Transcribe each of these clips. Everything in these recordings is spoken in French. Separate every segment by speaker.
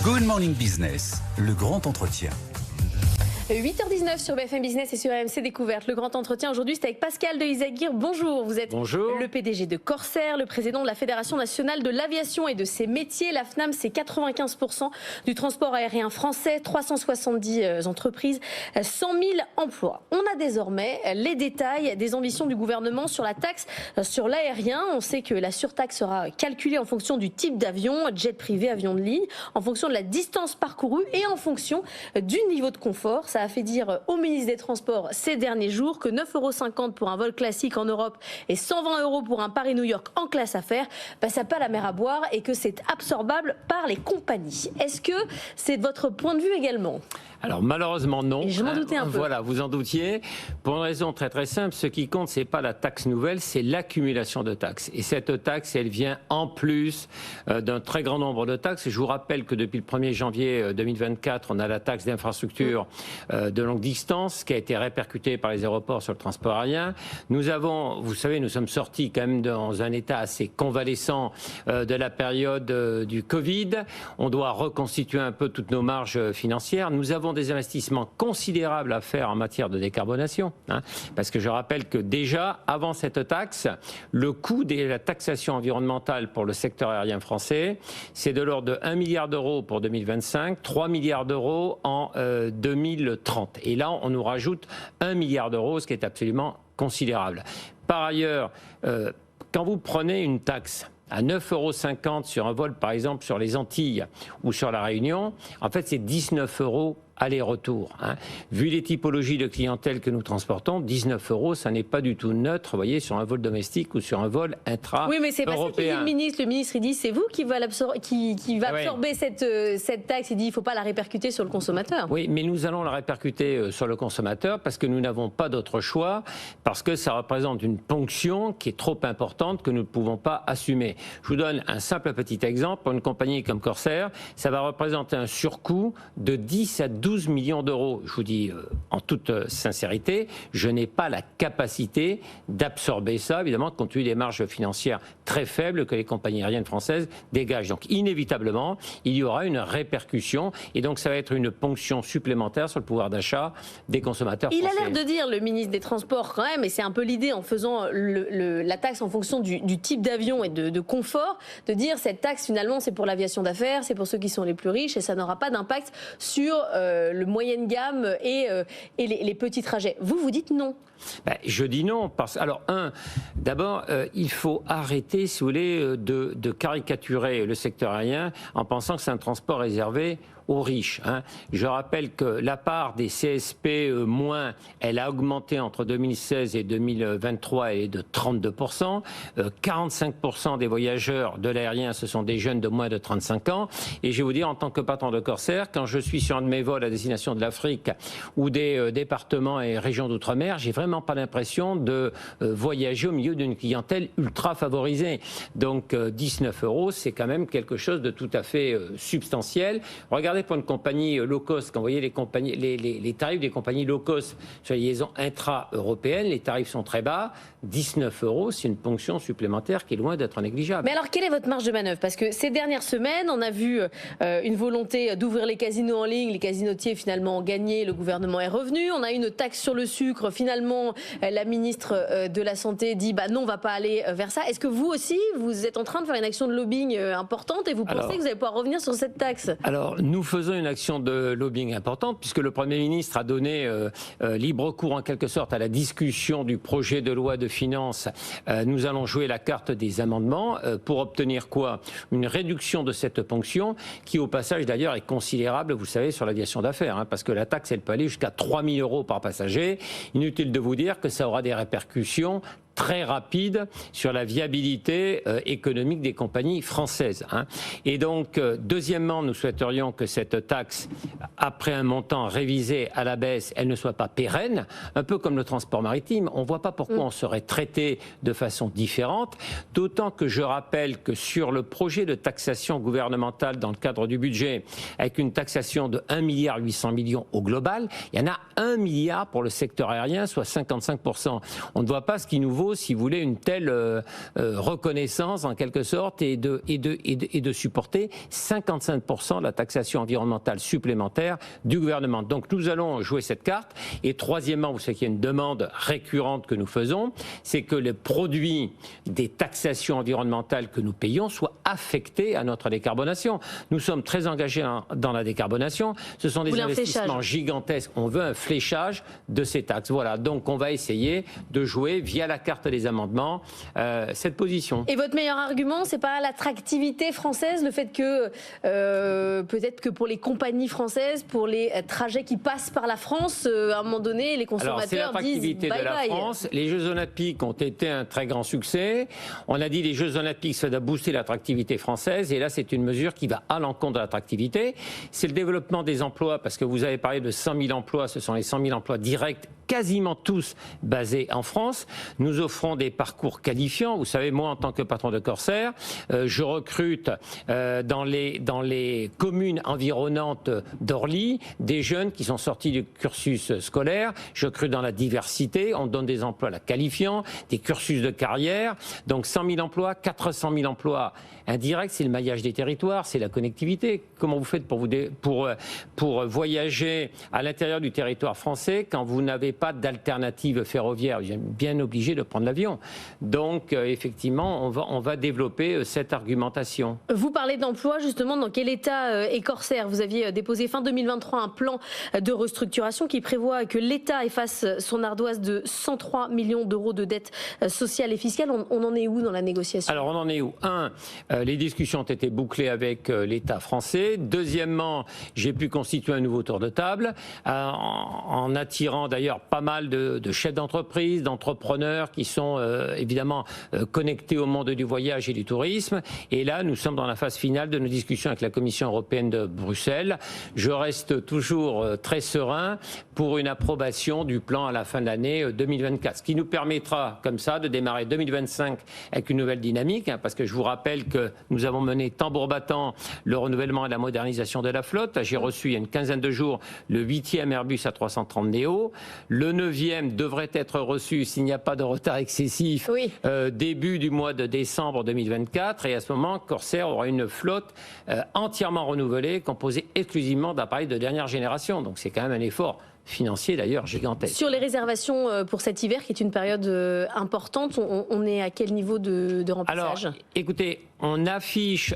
Speaker 1: Good Morning Business, le grand entretien.
Speaker 2: 8h19 sur BFM Business et sur RMC Découverte. Le grand entretien aujourd'hui, c'est avec Pascal de Izagir. Bonjour, vous êtes le PDG de Corsair, le président de la Fédération nationale de l'aviation et de ses métiers. La FNAM, c'est 95% du transport aérien français, 370 entreprises, 100 000 emplois. On a désormais les détails des ambitions du gouvernement sur la taxe sur l'aérien. On sait que la surtaxe sera calculée en fonction du type d'avion, jet privé, avion de ligne, en fonction de la distance parcourue et en fonction du niveau de confort. Ça a fait dire au ministre des Transports ces derniers jours que 9,50 € pour un vol classique en Europe et 120 € pour un Paris-New York en classe affaires, ça n'a pas la mer à boire et que c'est absorbable par les compagnies. Est-ce que c'est votre point de vue également ?
Speaker 3: Alors malheureusement non.
Speaker 2: Et je m'en doutais un peu.
Speaker 3: Voilà, vous en doutiez. Pour une raison très très simple, ce qui compte, c'est pas la taxe nouvelle, c'est l'accumulation de taxes. Et cette taxe, elle vient en plus d'un très grand nombre de taxes. Je vous rappelle que depuis le 1er janvier 2024, on a la taxe d'infrastructure de longue distance qui a été répercutée par les aéroports sur le transport aérien. Nous avons, vous savez, nous sommes sortis quand même dans un état assez convalescent de la période du Covid. On doit reconstituer un peu toutes nos marges financières. Nous avons des investissements considérables à faire en matière de décarbonation, parce que je rappelle que déjà, avant cette taxe, le coût de la taxation environnementale pour le secteur aérien français, c'est de l'ordre de 1 milliard d'euros pour 2025, 3 milliards d'euros en 2030. Et là, on nous rajoute 1 milliard d'euros, ce qui est absolument considérable. Par ailleurs, quand vous prenez une taxe à 9,50 € sur un vol, par exemple, sur les Antilles ou sur la Réunion, en fait, c'est 19 € aller-retour. Vu les typologies de clientèle que nous transportons, 19 €, ça n'est pas du tout neutre, vous voyez, sur un vol domestique ou sur un vol intra-européen.
Speaker 2: Oui, mais c'est pas ça qu'il dit le ministre. Le ministre, il dit, c'est vous qui va absorber cette taxe. Il dit, il ne faut pas la répercuter sur le consommateur.
Speaker 3: Oui, mais nous allons la répercuter sur le consommateur parce que nous n'avons pas d'autre choix, parce que ça représente une ponction qui est trop importante que nous ne pouvons pas assumer. Je vous donne un simple petit exemple. Pour une compagnie comme Corsair, ça va représenter un surcoût de 10 à 12 millions d'euros. Je vous dis en toute sincérité, je n'ai pas la capacité d'absorber ça, évidemment, compte tenu des marges financières très faibles que les compagnies aériennes françaises dégagent. Donc, inévitablement, il y aura une répercussion et donc ça va être une ponction supplémentaire sur le pouvoir d'achat des consommateurs français.
Speaker 2: Il a l'air de dire, le ministre des Transports, quand même, et c'est un peu l'idée en faisant la taxe en fonction du type d'avion et de confort, de dire cette taxe, finalement, c'est pour l'aviation d'affaires, c'est pour ceux qui sont les plus riches et ça n'aura pas d'impact sur le moyenne gamme et les petits trajets. Vous dites non.
Speaker 3: Je dis non. Alors, d'abord, il faut arrêter, si vous voulez, de caricaturer le secteur aérien en pensant que c'est un transport réservé aux riches. Je rappelle que la part des CSP-, elle a augmenté entre 2016 et 2023, elle est de 32%. 45% des voyageurs de l'aérien, ce sont des jeunes de moins de 35 ans. Et je vais vous dire, en tant que patron de Corsair, quand je suis sur un de mes vols à destination de l'Afrique ou des départements et régions d'outre-mer, j'ai vraiment pas l'impression de voyager au milieu d'une clientèle ultra favorisée. Donc 19 €, c'est quand même quelque chose de tout à fait substantiel. Regardez pour une compagnie low cost, quand vous voyez les tarifs des compagnies low cost sur les liaisons intra-européennes, les tarifs sont très bas. 19 €, c'est une ponction supplémentaire qui est loin d'être négligeable.
Speaker 2: Mais alors, quelle est votre marge de manœuvre ? Parce que ces dernières semaines, on a vu une volonté d'ouvrir les casinos en ligne. Les casinotiers, finalement, ont gagné. Le gouvernement est revenu. On a une taxe sur le sucre. Finalement, la ministre de la Santé dit non, on ne va pas aller vers ça. Est-ce que vous aussi, vous êtes en train de faire une action de lobbying importante et vous pensez que vous allez pouvoir revenir sur cette taxe ?
Speaker 3: Alors, nous faisons une action de lobbying importante puisque le Premier ministre a donné libre cours en quelque sorte à la discussion du projet de loi de finances. Nous allons jouer la carte des amendements pour obtenir quoi ? Une réduction de cette ponction qui, au passage d'ailleurs, est considérable, vous savez, sur l'aviation d'affaires, parce que la taxe, elle peut aller jusqu'à 3 000 € par passager. Inutile de vous dire que ça aura des répercussions très rapide sur la viabilité économique des compagnies françaises. Et donc, deuxièmement, nous souhaiterions que cette taxe, après un montant révisé à la baisse, elle ne soit pas pérenne, un peu comme le transport maritime. On ne voit pas pourquoi on serait traité de façon différente, d'autant que je rappelle que sur le projet de taxation gouvernementale dans le cadre du budget, avec une taxation de 1,8 milliard au global, il y en a 1 milliard pour le secteur aérien, soit 55%. On ne voit pas ce qui nous vaut vaut, si vous voulez, une telle reconnaissance en quelque sorte et de supporter 55% de la taxation environnementale supplémentaire du gouvernement. Donc nous allons jouer cette carte. Et troisièmement, vous savez qu'il y a une demande récurrente que nous faisons, c'est que les produits des taxations environnementales que nous payons soient affectés à notre décarbonation. Nous sommes très engagés dans la décarbonation. Ce sont des investissements gigantesques. On veut un fléchage de ces taxes. Voilà, donc on va essayer de jouer via la carte des amendements cette position.
Speaker 2: Et votre meilleur argument, c'est pas l'attractivité française, le fait que peut-être que pour les compagnies françaises, pour les trajets qui passent par la France, à un moment donné, les consommateurs disent bye bye.
Speaker 3: C'est l'attractivité de la France. Les Jeux Olympiques ont été un très grand succès. On a dit les Jeux Olympiques, ça doit booster l'attractivité française. Et là, c'est une mesure qui va à l'encontre de l'attractivité. C'est le développement des emplois, parce que vous avez parlé de 100 000 emplois. Ce sont les 100 000 emplois directs, quasiment tous basés en France. Nous offrons des parcours qualifiants. Vous savez, moi, en tant que patron de Corsair, je recrute dans les communes environnantes d'Orly des jeunes qui sont sortis du cursus scolaire. Je recrute dans la diversité. On donne des emplois qualifiants, des cursus de carrière. Donc 100 000 emplois, 400 000 emplois indirects. C'est le maillage des territoires, c'est la connectivité. Comment vous faites pour voyager à l'intérieur du territoire français quand vous n'avez pas d'alternative ferroviaire? Vous êtes bien obligé de prendre l'avion. Donc, effectivement, on va développer cette argumentation.
Speaker 2: Vous parlez d'emploi, justement, dans quel état est Corsair? Vous aviez déposé fin 2023 un plan de restructuration qui prévoit que l'État efface son ardoise de 103 millions d'euros de dettes sociales et fiscales. On en est où dans la négociation?
Speaker 3: Alors, on en est où? Les discussions ont été bouclées avec l'État français. Deuxièmement, j'ai pu constituer un nouveau tour de table en attirant d'ailleurs pas mal de chefs d'entreprise, d'entrepreneurs qui sont évidemment connectés au monde du voyage et du tourisme. Et là, nous sommes dans la phase finale de nos discussions avec la Commission européenne de Bruxelles. Je reste toujours très serein pour une approbation du plan à la fin de l'année 2024, ce qui nous permettra comme ça de démarrer 2025 avec une nouvelle dynamique, parce que je vous rappelle que nous avons mené tambour battant le renouvellement et la modernisation de la flotte. J'ai reçu il y a une quinzaine de jours le 8e Airbus A330 Neo. Le 9e devrait être reçu, s'il n'y a pas de retard excessif, début du mois de décembre 2024. Et à ce moment, Corsair aura une flotte entièrement renouvelée, composée exclusivement d'appareils de dernière génération. Donc c'est quand même un effort financier d'ailleurs gigantesque.
Speaker 2: Sur les réservations pour cet hiver, qui est une période importante, on est à quel niveau de remplissage?
Speaker 3: Alors, écoutez, on affiche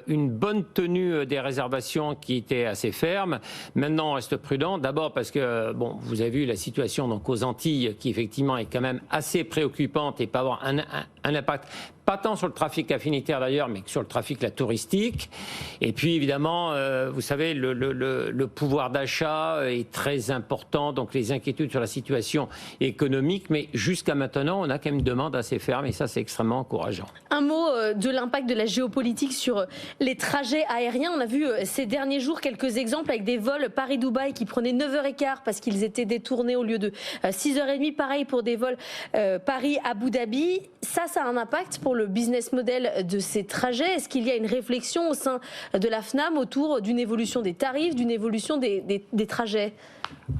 Speaker 3: une bonne tenue des réservations qui était assez ferme. Maintenant, on reste prudent. D'abord parce que, bon, vous avez vu la situation donc aux Antilles, qui effectivement est quand même assez préoccupante et peut avoir un impact, pas tant sur le trafic affinitaire d'ailleurs, mais sur le trafic touristique. Et puis évidemment, vous savez, le pouvoir d'achat est très important, donc les inquiétudes sur la situation économique. Mais jusqu'à maintenant, on a quand même une demande assez ferme et ça, c'est extrêmement encourageant.
Speaker 2: Un mot de l'impact de la géopolitique sur les trajets aériens. On a vu ces derniers jours quelques exemples avec des vols Paris-Dubaï qui prenaient 9h15 parce qu'ils étaient détournés au lieu de 6h30. Pareil pour des vols Paris-Abu Dhabi. Ça a un impact pour le business model de ces trajets. Est-ce qu'il y a une réflexion au sein de la FNAM autour d'une évolution des tarifs, d'une évolution des trajets ?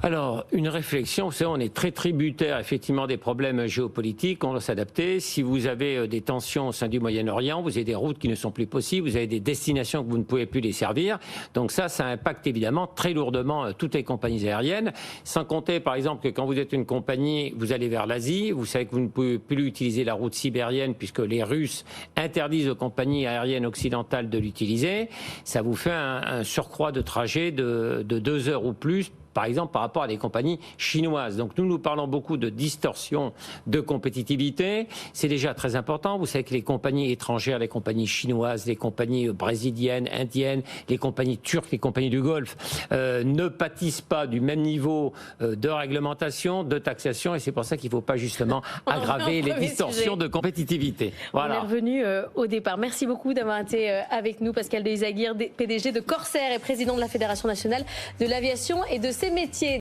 Speaker 3: Alors, une réflexion, vous savez, on est très tributaire effectivement des problèmes géopolitiques, on doit s'adapter. Si vous avez des tensions au sein du Moyen-Orient, vous avez des routes qui ne sont plus possibles, vous avez des destinations que vous ne pouvez plus desservir. Donc ça impacte évidemment très lourdement toutes les compagnies aériennes. Sans compter par exemple que quand vous êtes une compagnie, vous allez vers l'Asie, vous savez que vous ne pouvez plus utiliser la route sibérienne puisque les Russes interdisent aux compagnies aériennes occidentales de l'utiliser. Ça vous fait un surcroît de trajet de 2 heures ou plus, par exemple par rapport à des compagnies chinoises. Donc nous parlons beaucoup de distorsion de compétitivité. C'est déjà très important. Vous savez que les compagnies étrangères, les compagnies chinoises, les compagnies brésiliennes, indiennes, les compagnies turques, les compagnies du Golfe ne pâtissent pas du même niveau de réglementation, de taxation. Et c'est pour ça qu'il ne faut pas justement aggraver les distorsions de compétitivité. Voilà.
Speaker 2: On est revenu au départ. Merci beaucoup d'avoir été avec nous. Pascal de Izaguirre, PDG de Corsair et président de la Fédération nationale de l'aviation et de ses métiers.